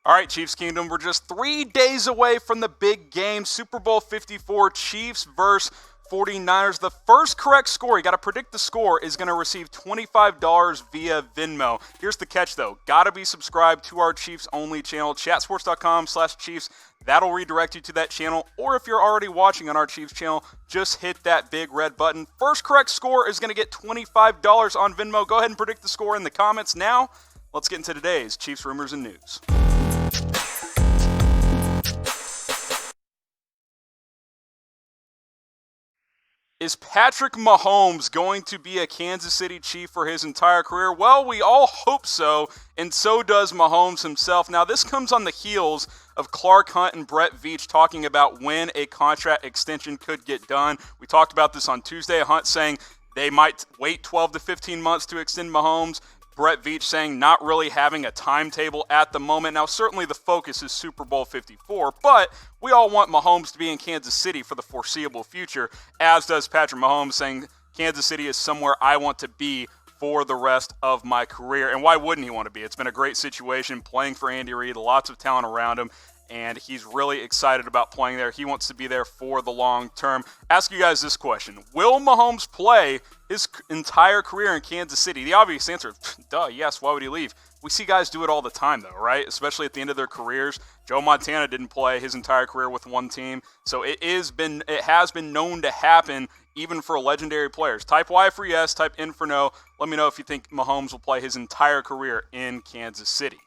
All right, Chiefs Kingdom, we're just 3 days away from the big game, Super Bowl 54, Chiefs versus 49ers. The first correct score, you got to predict the score, is going to receive $25 via Venmo. Here's the catch, though. Got to be subscribed to our Chiefs-only channel, chatsports.com/Chiefs. That'll redirect you to that channel. Or if you're already watching on our Chiefs channel, just hit that big red button. First correct score is going to get $25 on Venmo. Go ahead and predict the score in the comments now. Let's get into today's Chiefs rumors and news. Is Patrick Mahomes going to be a Kansas City Chief for his entire career? Well, we all hope so, and so does Mahomes himself. Now, this comes on the heels of Clark Hunt and Brett Veach talking about when a contract extension could get done. We talked about this on Tuesday. Hunt saying they might wait 12 to 15 months to extend Mahomes. Brett Veach saying not really having a timetable at the moment. Now, certainly the focus is Super Bowl 54, but we all want Mahomes to be in Kansas City for the foreseeable future, as does Patrick Mahomes saying Kansas City is somewhere I want to be for the rest of my career. And why wouldn't he want to be? It's been a great situation playing for Andy Reid, lots of talent around him, and he's really excited about playing there. He wants to be there for the long term. Ask you guys this question. Will Mahomes play his entire career in Kansas City? The obvious answer, duh, yes. Why would he leave? We see guys do it all the time, though, right? Especially at the end of their careers. Joe Montana didn't play his entire career with one team, so it has been known to happen even for legendary players. Type Y for yes, type N for no. Let me know if you think Mahomes will play his entire career in Kansas City.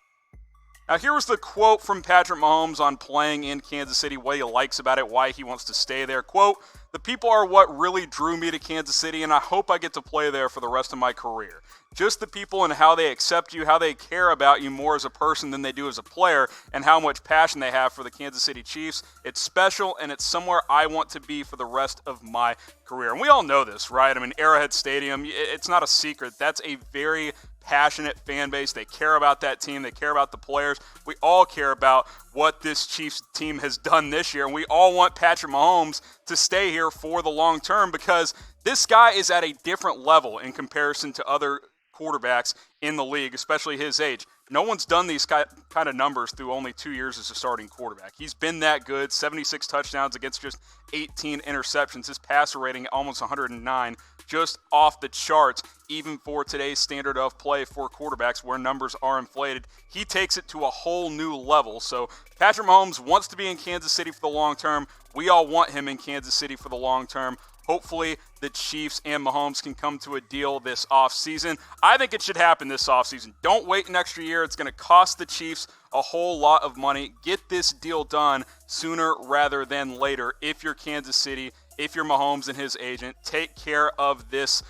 Now, here was the quote from Patrick Mahomes on playing in Kansas City, what he likes about it, why he wants to stay there. Quote, "The people are what really drew me to Kansas City, and I hope I get to play there for the rest of my career. Just the people and how they accept you, how they care about you more as a person than they do as a player, and how much passion they have for the Kansas City Chiefs. It's special, and it's somewhere I want to be for the rest of my career." And we all know this, right? I mean, Arrowhead Stadium, it's not a secret. That's a very passionate fan base. They care about that team. They care about the players. We all care about what this Chiefs team has done this year, and we all want Patrick Mahomes to stay here for the long term because this guy is at a different level in comparison to other quarterbacks in the league, especially his age. No one's done these kind of numbers through only 2 years as a starting quarterback. He's been that good, 76 touchdowns against just 18 interceptions. His passer rating almost 109, just off the charts, even for today's standard of play for quarterbacks where numbers are inflated. He takes it to a whole new level. So Patrick Mahomes wants to be in Kansas City for the long term. We all want him in Kansas City for the long term. Hopefully, the Chiefs and Mahomes can come to a deal this offseason. I think it should happen this offseason. Don't wait an extra year. It's going to cost the Chiefs a whole lot of money. Get this deal done sooner rather than later. If you're Kansas City, if you're Mahomes and his agent, take care of this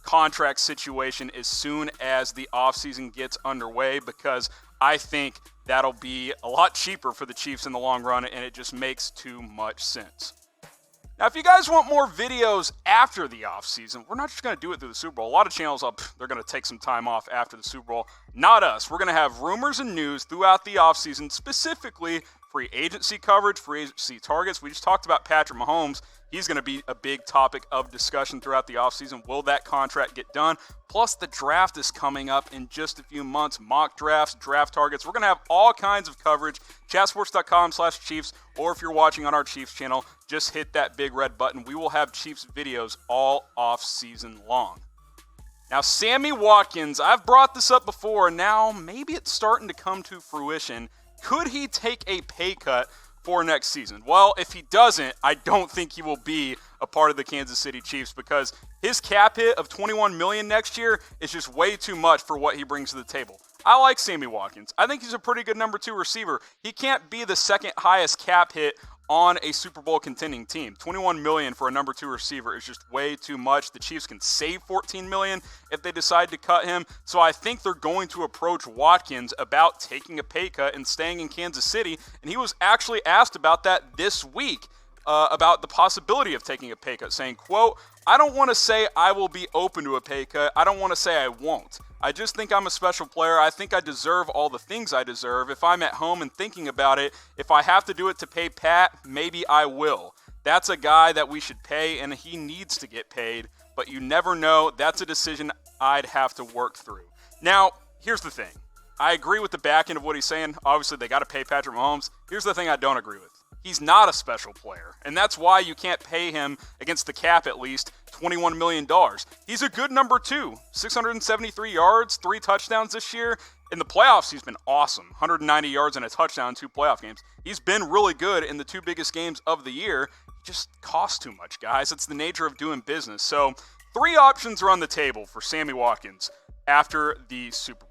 contract situation as soon as the offseason gets underway because I think that'll be a lot cheaper for the Chiefs in the long run, and it just makes too much sense. Now, if you guys want more videos after the offseason, we're not just going to do it through the Super Bowl. A lot of channels, they're going to take some time off after the Super Bowl. Not us. We're going to have rumors and news throughout the offseason, specifically free agency coverage, free agency targets. We just talked about Patrick Mahomes. He's going to be a big topic of discussion throughout the offseason. Will that contract get done? Plus, the draft is coming up in just a few months. Mock drafts, draft targets. We're going to have all kinds of coverage. Chatsports.com/Chiefs, or if you're watching on our Chiefs channel, just hit that big red button. We will have Chiefs videos all off-season long. Now, Sammy Watkins, I've brought this up before, and now maybe it's starting to come to fruition. Could he take a pay cut for next season? Well, if he doesn't, I don't think he will be a part of the Kansas City Chiefs because his cap hit of $21 million next year is just way too much for what he brings to the table. I like Sammy Watkins. I think he's a pretty good number 2 receiver. He can't be the second highest cap hit on a Super Bowl contending team. $21 million for a number 2 receiver is just way too much. The Chiefs can save $14 million if they decide to cut him. So I think they're going to approach Watkins about taking a pay cut and staying in Kansas City. And he was actually asked about that this week, about the possibility of taking a pay cut, saying, quote, "I don't want to say I will be open to a pay cut. I don't want to say I won't. I just think I'm a special player. I think I deserve all the things I deserve. If I'm at home and thinking about it, if I have to do it to pay Pat, maybe I will. That's a guy that we should pay, and he needs to get paid. But you never know. That's a decision I'd have to work through." Now, here's the thing. I agree with the back end of what he's saying. Obviously, they got to pay Patrick Mahomes. Here's the thing I don't agree with. He's not a special player, and that's why you can't pay him against the cap at least $21 million. He's a good number 2, 673 yards, 3 touchdowns this year. In the playoffs, he's been awesome, 190 yards and a touchdown in 2 playoff games. He's been really good in the 2 biggest games of the year. He just costs too much, guys. It's the nature of doing business. So 3 options are on the table for Sammy Watkins after the Super Bowl.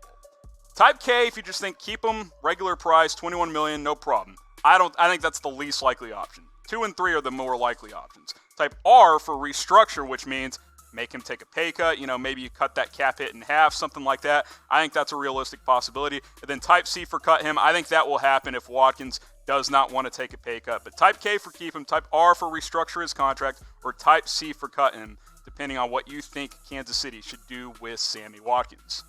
Type K, if you just think keep him, regular price, $21 million, no problem. I think that's the least likely option. 2 and 3 are the more likely options. Type R for restructure, which means make him take a pay cut. Maybe you cut that cap hit in half, something like that. I think that's a realistic possibility. And then type C for cut him. I think that will happen if Watkins does not want to take a pay cut. But type K for keep him, type R for restructure his contract, or type C for cut him, depending on what you think Kansas City should do with Sammy Watkins.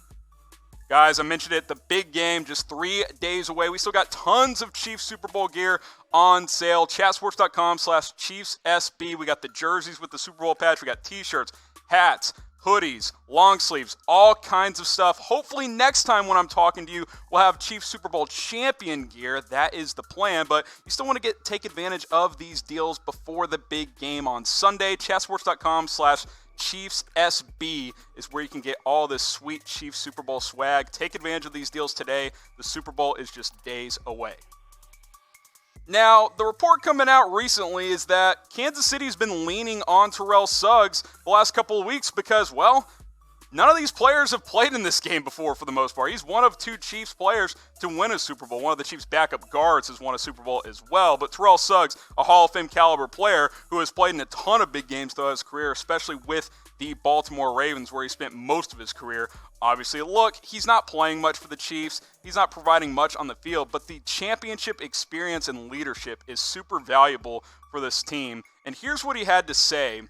Guys, I mentioned it, the big game, just 3 days away. We still got tons of Chiefs Super Bowl gear on sale. Chatsports.com/ChiefsSB. We got the jerseys with the Super Bowl patch. We got t-shirts, hats, hoodies, long sleeves, all kinds of stuff. Hopefully next time when I'm talking to you, we'll have Chiefs Super Bowl champion gear. That is the plan, but you still want to take advantage of these deals before the big game on Sunday. Chatsports.com/Chiefs SB is where you can get all this sweet Chiefs Super Bowl swag. Take advantage of these deals today. The Super Bowl is just days away. Now, the report coming out recently is that Kansas City's been leaning on Terrell Suggs the last couple of weeks because, well, none of these players have played in this game before for the most part. He's one of 2 Chiefs players to win a Super Bowl. One of the Chiefs' backup guards has won a Super Bowl as well. But Terrell Suggs, a Hall of Fame caliber player who has played in a ton of big games throughout his career, especially with the Baltimore Ravens where he spent most of his career. Obviously, look, he's not playing much for the Chiefs. He's not providing much on the field, but the championship experience and leadership is super valuable for this team. And here's what he had to say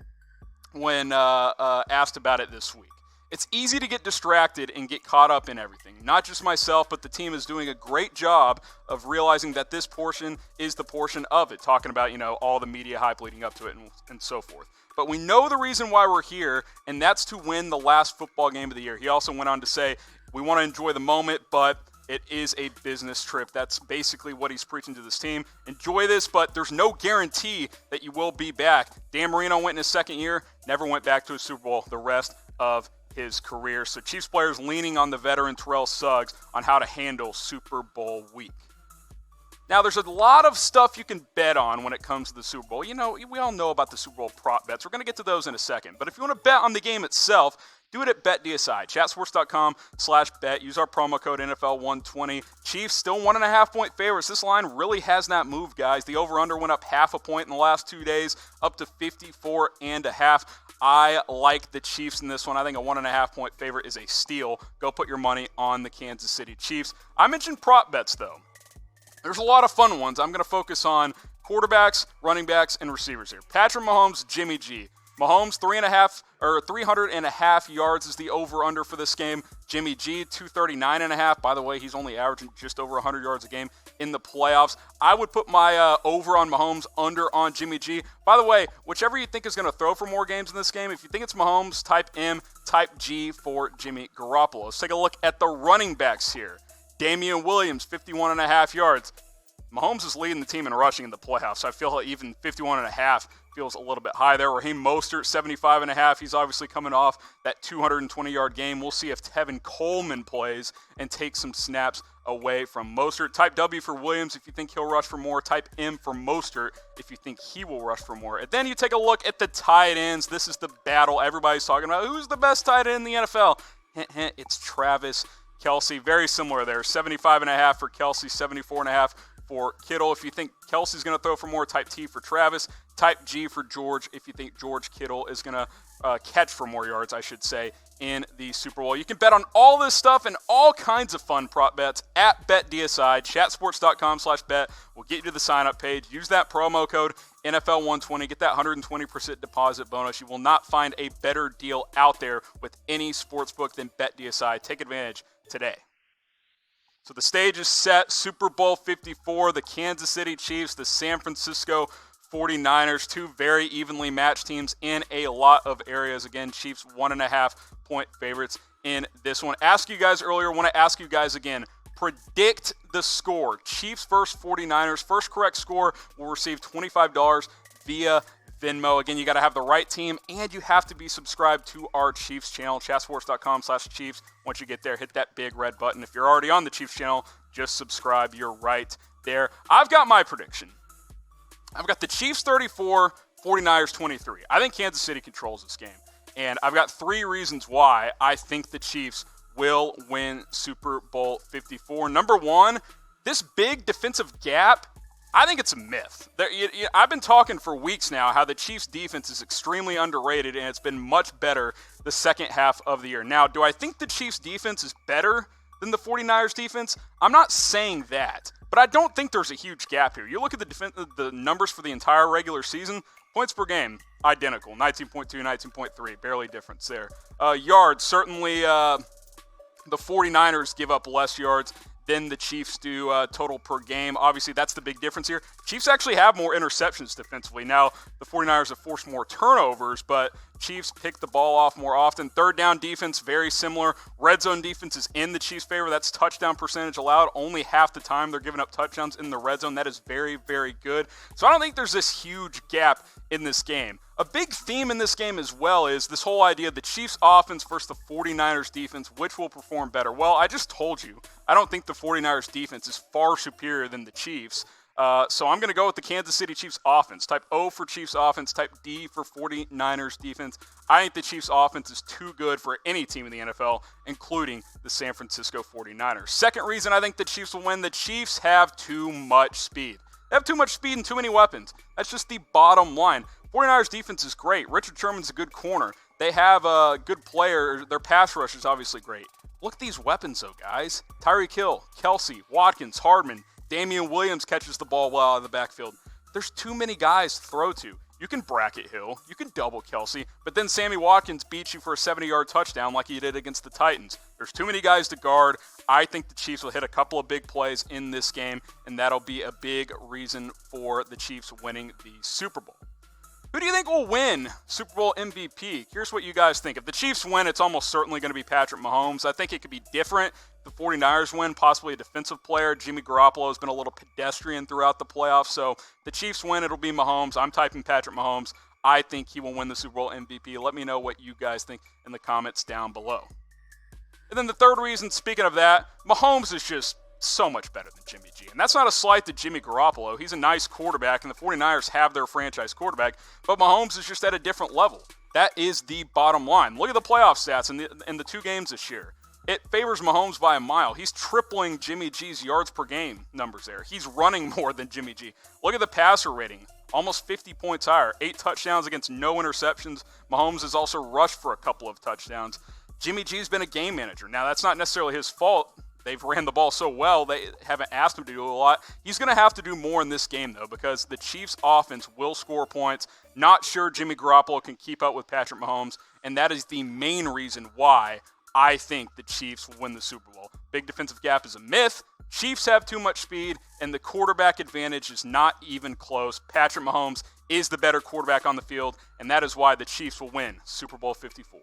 when asked about it this week. It's easy to get distracted and get caught up in everything. Not just myself, but the team is doing a great job of realizing that this portion is the portion of it. Talking about, all the media hype leading up to it and so forth. But we know the reason why we're here, and that's to win the last football game of the year. He also went on to say, we want to enjoy the moment, but it is a business trip. That's basically what he's preaching to this team. Enjoy this, but there's no guarantee that you will be back. Dan Marino went in his second year, never went back to a Super Bowl the rest of his career. So Chiefs players leaning on the veteran Terrell Suggs on how to handle Super Bowl week. Now, there's a lot of stuff you can bet on when it comes to the Super Bowl. We all know about the Super Bowl prop bets. We're going to get to those in a second. But if you want to bet on the game itself, do it at BetDSI. Chatsports.com/bet. Use our promo code NFL120. Chiefs still 1.5-point favorites. This line really has not moved, guys. The over-under went up 0.5 point in the last 2 days, up to 54.5. I like the Chiefs in this one. I think a 1.5-point favorite is a steal. Go put your money on the Kansas City Chiefs. I mentioned prop bets, though. There's a lot of fun ones. I'm going to focus on quarterbacks, running backs, and receivers here. Patrick Mahomes, Jimmy G. Mahomes, 300.5 yards is the over-under for this game. Jimmy G, 239.5. By the way, he's only averaging just over 100 yards a game in the playoffs. I would put my over on Mahomes, under on Jimmy G. By the way, whichever you think is going to throw for more games in this game, if you think it's Mahomes, type M, type G for Jimmy Garoppolo. Let's take a look at the running backs here. Damian Williams, 51.5 yards. Mahomes is leading the team in rushing in the playoffs, so I feel like even 51.5 feels a little bit high there. Raheem Mostert, 75.5. He's obviously coming off that 220-yard game. We'll see if Tevin Coleman plays and takes some snaps away from Mostert. Type W for Williams if you think he'll rush for more. Type M for Mostert if you think he will rush for more. And then you take a look at the tight ends. This is the battle everybody's talking about. Who's the best tight end in the NFL? It's Travis Kelce. Very similar there. 75.5 for Kelce, 74.5 for Kittle. If you think Kelsey's going to throw for more, type T for Travis. Type G for George if you think George Kittle is going to catch for more yards, I should say, in the Super Bowl. You can bet on all this stuff and all kinds of fun prop bets at BetDSI. Chatsports.com/bet will get you to the sign-up page. Use that promo code NFL120. Get that 120% deposit bonus. You will not find a better deal out there with any sportsbook than BetDSI. Take advantage today. So the stage is set. Super Bowl 54, the Kansas City Chiefs, the San Francisco 49ers, two very evenly matched teams in a lot of areas. Again, Chiefs 1.5-point favorites in this one. Ask you guys earlier, want to ask you guys again, Predict the score. Chiefs versus 49ers. First correct score will receive $25 via Venmo. Again, you got to have the right team, and you have to be subscribed to our Chiefs channel, chatsports.com/Chiefs. Once you get there, hit that big red button. If you're already on the Chiefs channel, just subscribe. You're right there. I've got my prediction. I've got the Chiefs 34, 49ers 23. I think Kansas City controls this game, and I've got 3 reasons why I think the Chiefs will win Super Bowl 54. Number 1, this big defensive gap, I think it's a myth. I've been talking for weeks now how the Chiefs' defense is extremely underrated, and it's been much better the second half of the year. Now, do I think the Chiefs' defense is better than the 49ers' defense? I'm not saying that, but I don't think there's a huge gap here. You look at the numbers for the entire regular season, points per game, identical, 19.2, 19.3, barely difference there. Yards, certainly the 49ers give up less yards than the Chiefs do total per game. Obviously, that's the big difference here. Chiefs actually have more interceptions defensively. Now, the 49ers have forced more turnovers, but Chiefs pick the ball off more often. Third down defense, very similar. Red zone defense is in the Chiefs' favor. That's touchdown percentage allowed. Only half the time they're giving up touchdowns in the red zone. That is very, very good. So I don't think there's this huge gap in this game. A big theme in this game as well is this whole idea of the Chiefs offense versus the 49ers defense, which will perform better. Well, I just told you, I don't think the 49ers defense is far superior than the Chiefs. So I'm going to go with the Kansas City Chiefs offense. Type O for Chiefs offense, type D for 49ers defense. I think the Chiefs offense is too good for any team in the NFL, including the San Francisco 49ers. Second reason I think the Chiefs will win, the Chiefs have too much speed. They have too much speed and too many weapons. That's just the bottom line. 49ers defense is great. Richard Sherman's a good corner. They have a good player. Their pass rush is obviously great. Look at these weapons, though, guys. Tyreek Hill, Kelsey, Watkins, Hardman. Damian Williams catches the ball well out of the backfield. There's too many guys to throw to. You can bracket Hill. You can double Kelsey. But then Sammy Watkins beats you for a 70-yard touchdown like he did against the Titans. There's too many guys to guard. I think the Chiefs will hit a couple of big plays in this game, and that'll be a big reason for the Chiefs winning the Super Bowl. Who do you think will win Super Bowl MVP? Here's what you guys think. If the Chiefs win, it's almost certainly going to be Patrick Mahomes. I think it could be different. The 49ers win, possibly a defensive player. Jimmy Garoppolo has been a little pedestrian throughout the playoffs. So the Chiefs win, it'll be Mahomes. I'm typing Patrick Mahomes. I think he will win the Super Bowl MVP. Let me know what you guys think in the comments down below. And then the third reason, speaking of that, Mahomes is just so much better than Jimmy G. And that's not a slight to Jimmy Garoppolo. He's a nice quarterback, and the 49ers have their franchise quarterback, but Mahomes is just at a different level. That is the bottom line. Look at the playoff stats in the 2 games this year. It favors Mahomes by a mile. He's tripling Jimmy G's yards per game numbers there. He's running more than Jimmy G. Look at the passer rating, almost 50 points higher. 8 touchdowns against no interceptions. Mahomes has also rushed for a couple of touchdowns. Jimmy G's been a game manager. Now, that's not necessarily his fault. They've ran the ball so well, they haven't asked him to do a lot. He's going to have to do more in this game, though, because the Chiefs' offense will score points. Not sure Jimmy Garoppolo can keep up with Patrick Mahomes, and that is the main reason why I think the Chiefs will win the Super Bowl. Big defensive gap is a myth. Chiefs have too much speed, and the quarterback advantage is not even close. Patrick Mahomes is the better quarterback on the field, and that is why the Chiefs will win Super Bowl 54.